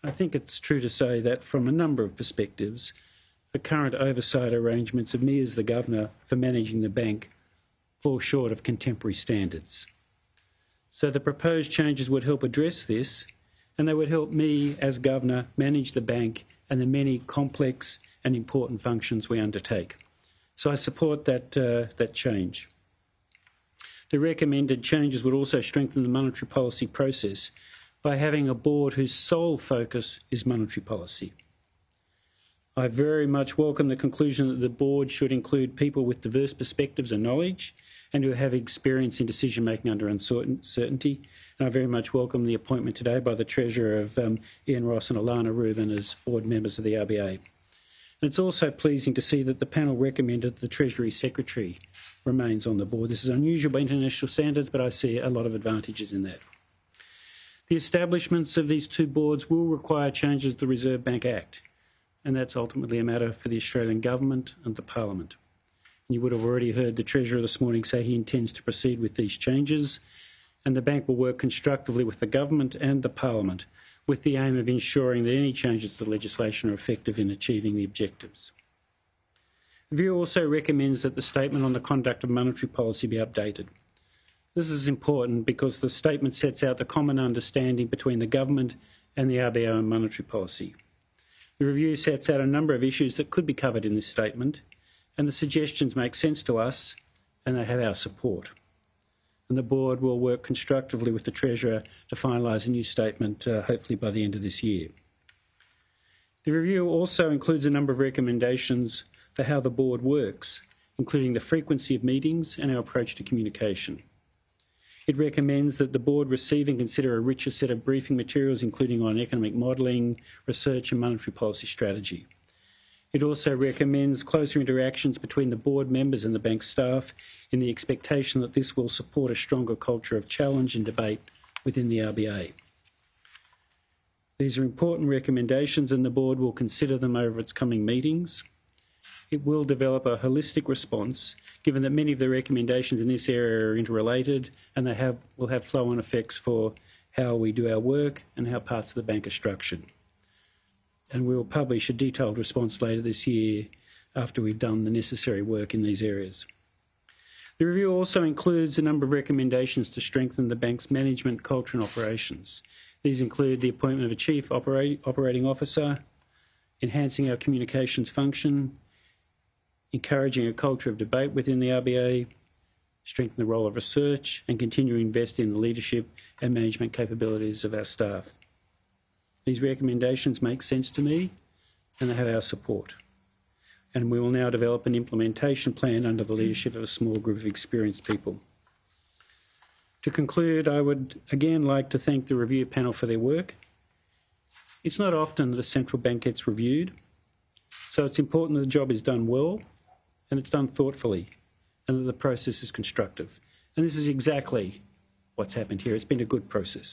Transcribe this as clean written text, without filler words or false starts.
I think it's true to say that from a number of perspectives, the current oversight arrangements of me as the Governor for managing the bank fall short of contemporary standards. So the proposed changes would help address this, and they would help me as Governor manage the bank and the many complex and important functions we undertake. So I support that change. The recommended changes would also strengthen the monetary policy process by having a board whose sole focus is monetary policy. I very much welcome the conclusion that the board should include people with diverse perspectives and knowledge and who have experience in decision-making under uncertainty. And I very much welcome the appointment today by the Treasurer of Ian Ross and Alana Rubin as board members of the RBA. And it's also pleasing to see that the panel recommended the Treasury Secretary remains on the board. This is unusual by international standards, but I see a lot of advantages in that. The establishments of these two boards will require changes to the Reserve Bank Act, and that's ultimately a matter for the Australian Government and the Parliament. And you would have already heard the Treasurer this morning say he intends to proceed with these changes, and the bank will work constructively with the Government and the Parliament with the aim of ensuring that any changes to the legislation are effective in achieving the objectives. The view also recommends that the statement on the conduct of monetary policy be updated. This is important because the statement sets out the common understanding between the Government and the RBA on monetary policy. The review sets out a number of issues that could be covered in this statement, and the suggestions make sense to us and they have our support. And the board will work constructively with the Treasurer to finalise a new statement, hopefully by the end of this year. The review also includes a number of recommendations for how the board works, including the frequency of meetings and our approach to communication. It recommends that the board receive and consider a richer set of briefing materials, including on economic modelling, research and monetary policy strategy. It also recommends closer interactions between the board members and the bank staff in the expectation that this will support a stronger culture of challenge and debate within the RBA. These are important recommendations and the board will consider them over its coming meetings. It will develop a holistic response, given that many of the recommendations in this area are interrelated and they will have flow-on effects for how we do our work and how parts of the bank are structured. And we will publish a detailed response later this year after we've done the necessary work in these areas. The review also includes a number of recommendations to strengthen the bank's management, culture and operations. These include the appointment of a Chief Operating Officer, enhancing our communications function, encouraging a culture of debate within the RBA, strengthen the role of research and continue to invest in the leadership and management capabilities of our staff. These recommendations make sense to me and they have our support. And we will now develop an implementation plan under the leadership of a small group of experienced people. To conclude, I would again like to thank the review panel for their work. It's not often that a central bank gets reviewed, so it's important that the job is done well and it's done thoughtfully and that the process is constructive. And this is exactly what's happened here. It's been a good process.